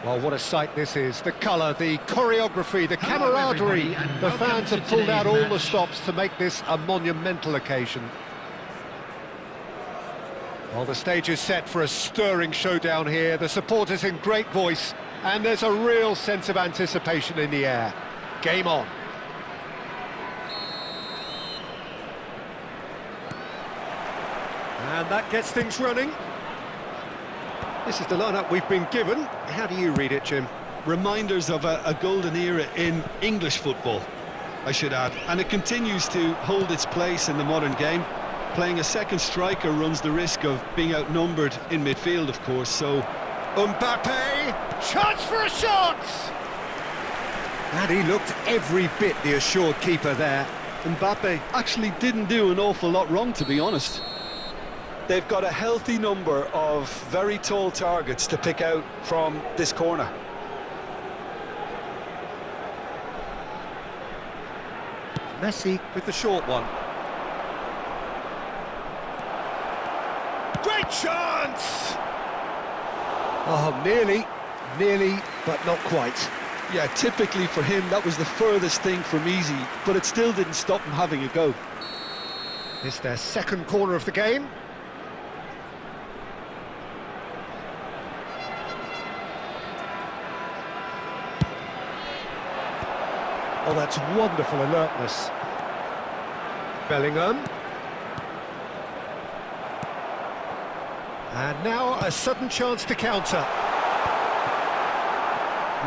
Well, what a sight this is. The colour, the choreography, the camaraderie. The fans have pulled out all the stops to make this a monumental occasion. Well, the stage is set for a stirring showdown here. The supporters in great voice, and there's a real sense of anticipation in the air. Game on. And that gets things running. This is the lineup we've been given. How do you read it, Jim? Reminders of a golden era in English football, I should add. And it continues to hold its place in the modern game. Playing a second striker runs the risk of being outnumbered in midfield, of course, so... Mbappe! Chance for a shot! And he looked every bit the assured keeper there. Mbappe actually didn't do an awful lot wrong, to be honest. They've got a healthy number of very tall targets to pick out from this corner. Messi with the short one. Great chance! Oh, nearly, but not quite. Yeah, typically for him, that was the furthest thing from easy, but it still didn't stop him having a go. It's their second corner of the game. Oh, that's wonderful alertness. Bellingham. And now a sudden chance to counter.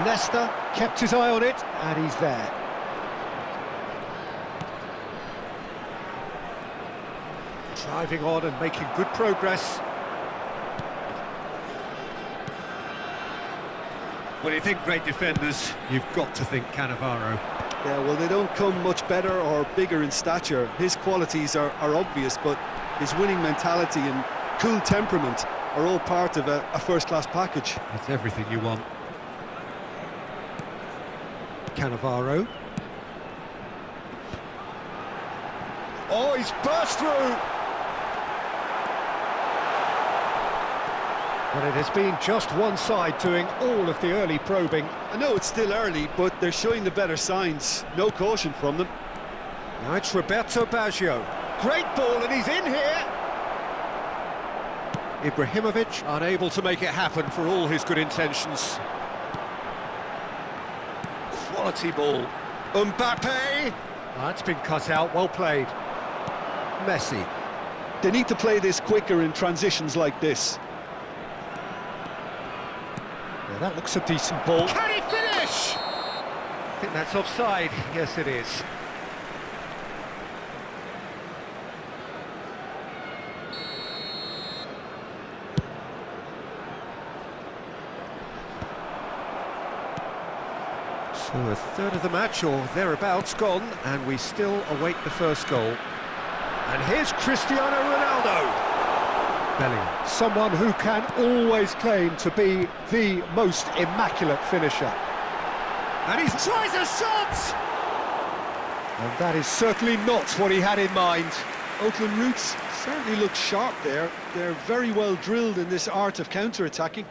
Nesta kept his eye on it, and he's there. Driving on and making good progress. When you think great defenders, you've got to think Cannavaro. Yeah, well, they don't come much better or bigger in stature. His qualities are obvious, but his winning mentality and cool temperament are all part of a first-class package. That's everything you want. Cannavaro. Oh, he's burst through! Well, it has been just one side doing all of the early probing. I know it's still early, but they're showing the better signs. No caution from them. Now it's Roberto Baggio. Great ball, and he's in here! Ibrahimovic unable to make it happen for all his good intentions. Quality ball. Mbappe! That's been cut out, well played. Messi. They need to play this quicker in transitions like this. Yeah, that looks a decent ball. Can he finish? I think that's offside. Yes, it is. So a third of the match, or thereabouts, gone, and we still await the first goal. And here's Cristiano Ronaldo. Bellingham, someone who can always claim to be the most immaculate finisher. And he tries a shot! And that is certainly not what he had in mind. Oakland Roots certainly look sharp there. They're very well drilled in this art of counter-attacking.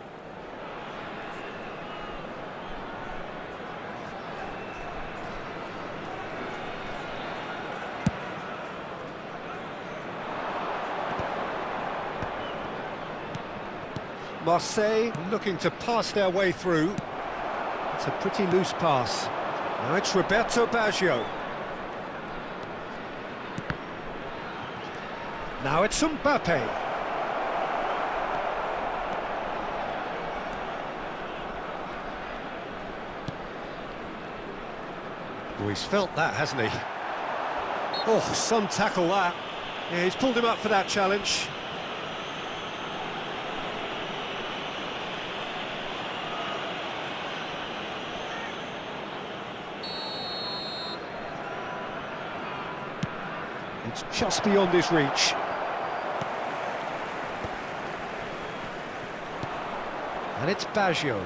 Marseille looking to pass their way through. It's a pretty loose pass. Now it's Roberto Baggio. Now it's Mbappe. Oh, he's felt that, hasn't he? Oh, some tackle that. Yeah, he's pulled him up for that challenge. It's just beyond his reach. And it's Baggio.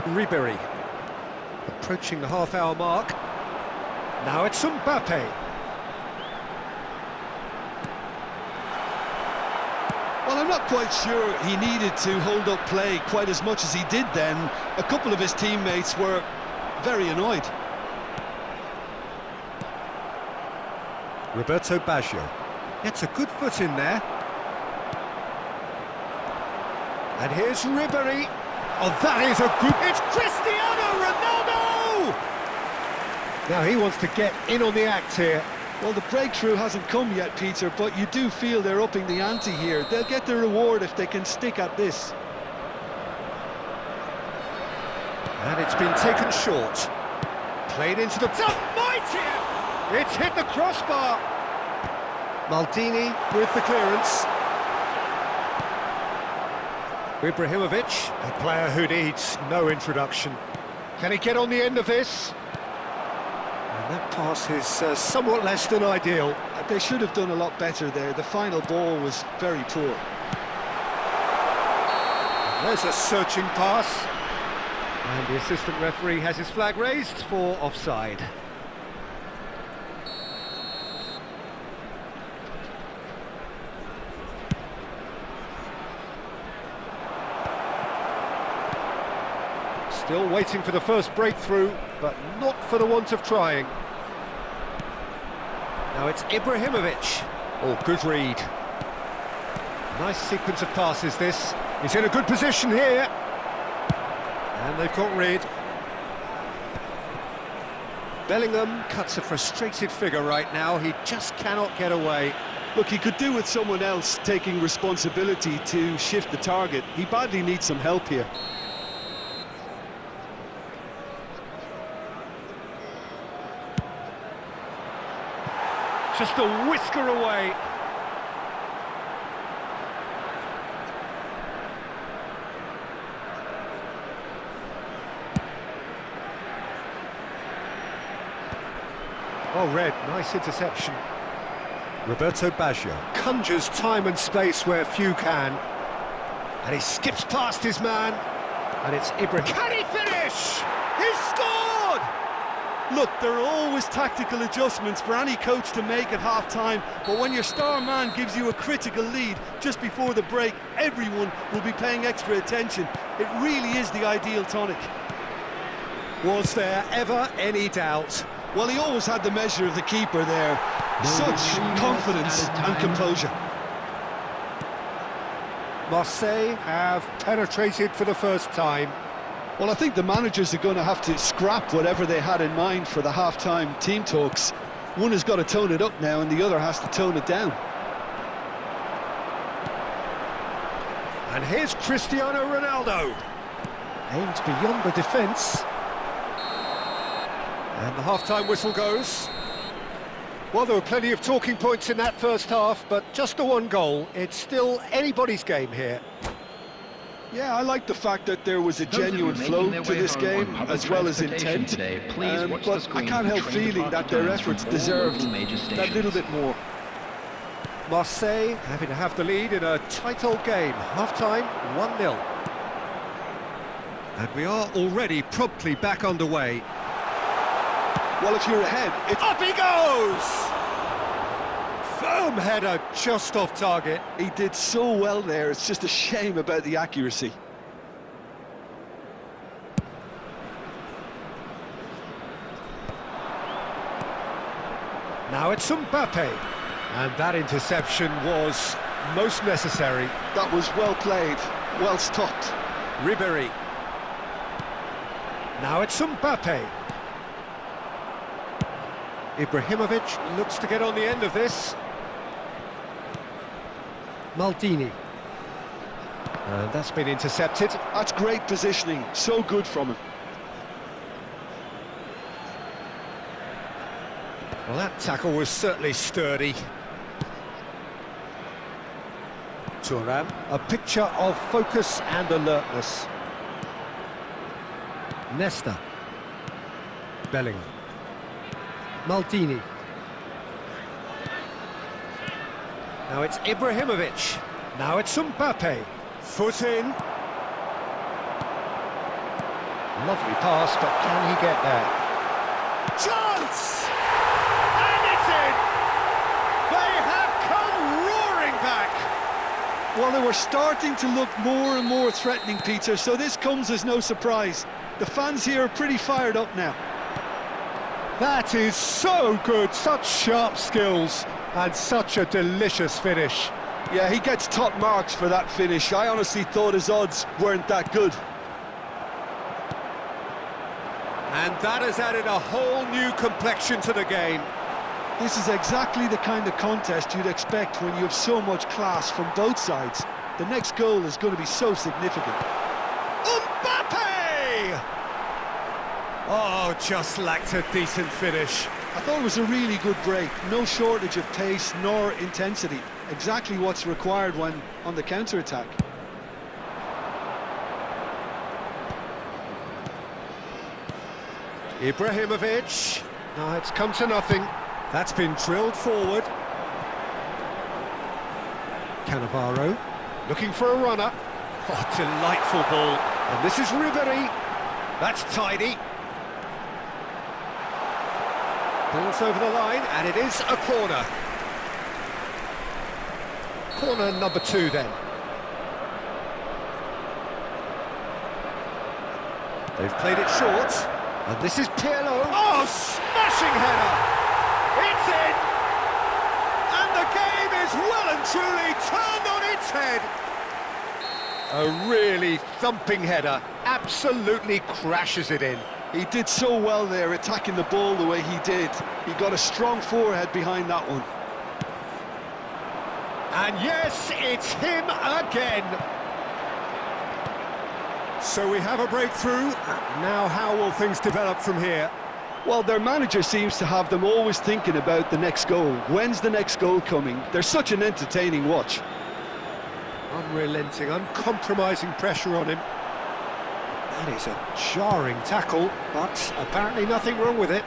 Ribéry. Approaching the half-hour mark. Now it's Mbappe. Well, Well, I'm not quite sure he needed to hold up play quite as much as he did then. A couple of his teammates were very annoyed. Roberto Baggio gets a good foot in there. And here's Ribéry. Oh, that is a good... It's Cristiano Ronaldo! Now he wants to get in on the act here. Well, the breakthrough hasn't come yet, Peter, but you do feel they're upping the ante here. They'll get the reward if they can stick at this. And it's been taken short. Played into the... Mighty! It's hit the crossbar. Maldini with the clearance. Ibrahimovic, a player who needs no introduction. Can he get on the end of this? And that pass is somewhat less than ideal. They should have done a lot better there. The final ball was very poor. There's a searching pass. And the assistant referee has his flag raised for offside. Still waiting for the first breakthrough, but not for the want of trying. Now it's Ibrahimovic. Oh, good read. Nice sequence of passes this. He's in a good position here. And they've got rid. Bellingham cuts a frustrated figure right now. He just cannot get away. Look, he could do with someone else taking responsibility to shift the target. He badly needs some help here. Just a whisker away. Oh, Red, nice interception. Roberto Baggio conjures time and space where few can. And he skips past his man. And it's Ibrahim. Can he finish? He's scored! Look, there are always tactical adjustments for any coach to make at half-time, but when your star man gives you a critical lead just before the break, everyone will be paying extra attention. It really is the ideal tonic. Was there ever any doubt? Well, he always had the measure of the keeper there. Such confidence and composure. Marseille have penetrated for the first time. Well, I think the managers are going to have to scrap whatever they had in mind for the half-time team talks. One has got to tone it up now and the other has to tone it down. And here's Cristiano Ronaldo. Aimed beyond the defence. And the half-time whistle goes. Well, there were plenty of talking points in that first half, but just the one goal. It's still anybody's game here. Yeah, I like the fact that there was a genuine flow to this game, as well as intent, but I can't help feeling that their efforts deserved that little bit more. Marseille having to have the lead in a tight old game. Half-time, 1-0. And we are already promptly back underway. Well, if you're ahead, it's... Up he goes! Firm header, just off target. He did so well there, it's just a shame about the accuracy. Now it's Mbappe. And that interception was most necessary. That was well played, well stopped. Ribéry. Now it's Mbappe. Ibrahimovic looks to get on the end of this. Maldini. And that's been intercepted. That's great positioning, so good from him. Well, that tackle was certainly sturdy. Thuram, a picture of focus and alertness. Nesta. Bellingham. Maldini. Now it's Ibrahimovic. Now it's Mbappe. Foot in. Lovely pass, but can he get there? Chance! And it's in! They have come roaring back! Well, they were starting to look more and more threatening, Peter, so this comes as no surprise. The fans here are pretty fired up now. That is so good, such sharp skills, and such a delicious finish. Yeah, he gets top marks for that finish. I honestly thought his odds weren't that good. And that has added a whole new complexion to the game. This is exactly the kind of contest you'd expect when you have so much class from both sides. The next goal is going to be so significant. Mbappe! Oh, just lacked a decent finish. I thought it was a really good break. No shortage of pace nor intensity. Exactly what's required when on the counter-attack. Ibrahimovic. No, it's come to nothing. That's been drilled forward. Cannavaro looking for a runner. Oh, delightful ball. And this is Ribery. That's tidy. Ball's over the line, and it is a corner. Corner number 2 then. They've played it short, and this is Pirlo. Oh, smashing header! It's in! And the game is well and truly turned on its head. A really thumping header, absolutely crashes it in. He did so well there, attacking the ball the way he did. He got a strong forehead behind that one. And yes, it's him again. So we have a breakthrough. Now how will things develop from here? Well, their manager seems to have them always thinking about the next goal. When's the next goal coming? They're such an entertaining watch. Unrelenting, uncompromising pressure on him. That is a jarring tackle, but apparently nothing wrong with it.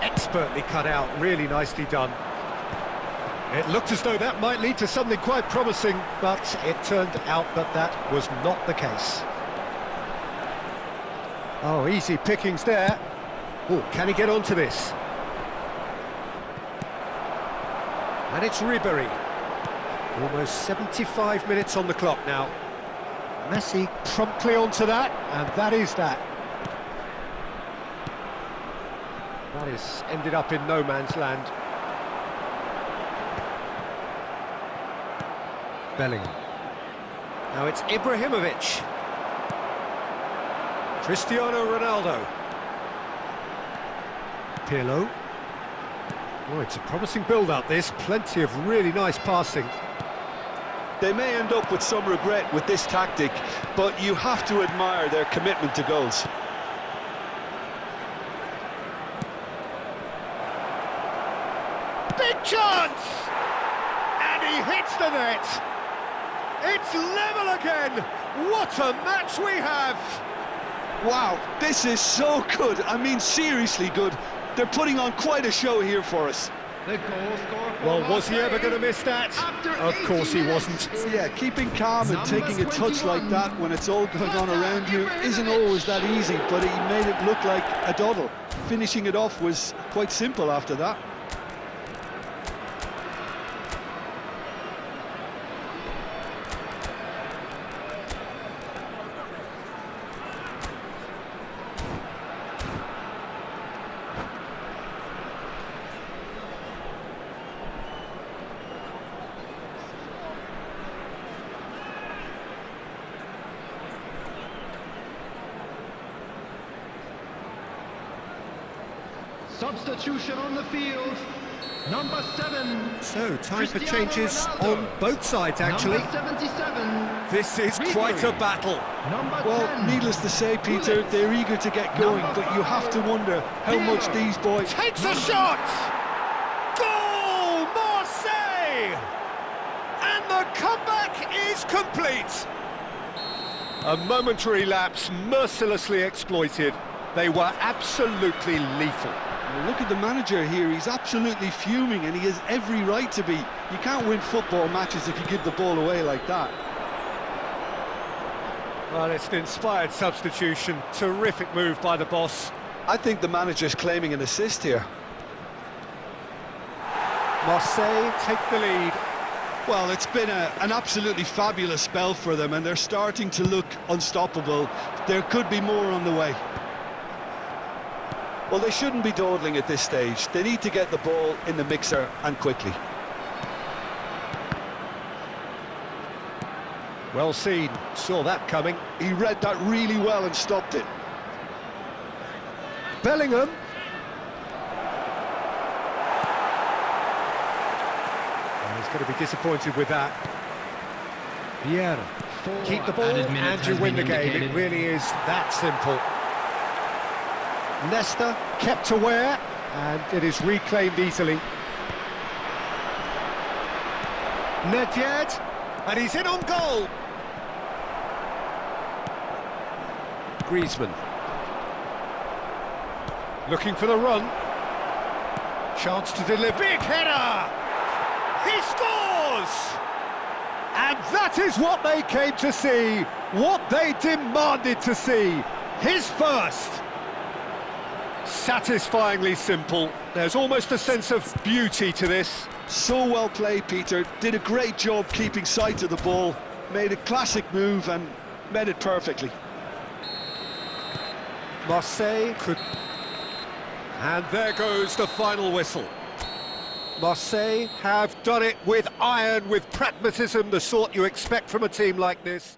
Expertly cut out, really nicely done. It looked as though that might lead to something quite promising, but it turned out that that was not the case. Oh, easy pickings there. Oh, can he get onto this? And it's Ribery. Almost 75 minutes on the clock now. Messi promptly onto that, and that is that. That is ended up in no man's land. Bellingham. Now it's Ibrahimovic. Cristiano Ronaldo. Pirlo. Oh, it's a promising build-up, this. Plenty of really nice passing. They may end up with some regret with this tactic, but you have to admire their commitment to goals. Big chance! And he hits the net! It's level again! What a match we have! Wow, this is so good. I mean, seriously good. They're putting on quite a show here for us. Well, was he ever going to miss that? Of course he wasn't. Yeah, keeping calm and taking a touch like that when it's all going on around you isn't always that easy, but he made it look like a doddle. Finishing it off was quite simple after that. Substitution on the field, number 7. So, time for changes on both sides, actually. Number 77. This is quite a battle. Number Well, 10. needless to say, Peter, they're eager to get going, but you have to wonder how much these boys... Takes a shot! Goal! Marseille! And the comeback is complete. A momentary lapse mercilessly exploited. They were absolutely lethal. Look at the manager here, he's absolutely fuming and he has every right to be. You can't win football matches if you give the ball away like that. Well, it's an inspired substitution. Terrific move by the boss. I think the manager's claiming an assist here. Marseille take the lead. Well, it's been an absolutely fabulous spell for them, and they're starting to look unstoppable. There could be more on the way. Well, they shouldn't be dawdling at this stage. They need to get the ball in the mixer, and quickly. Well seen, saw that coming. He read that really well and stopped it. Bellingham. And he's going to be disappointed with that. Vieira. Keep the ball and you win the game. It really is that simple. Nesta kept aware, and it is reclaimed easily. Nedved, and he's in on goal. Griezmann. Looking for the run. Chance to deliver. Big header! He scores! And that is what they came to see, what they demanded to see. His first. Satisfyingly simple. There's almost a sense of beauty to this. So well played, Peter. Did a great job keeping sight of the ball. Made a classic move and met it perfectly. Marseille could... And there goes the final whistle. Marseille have done it with iron, with pragmatism, the sort you expect from a team like this.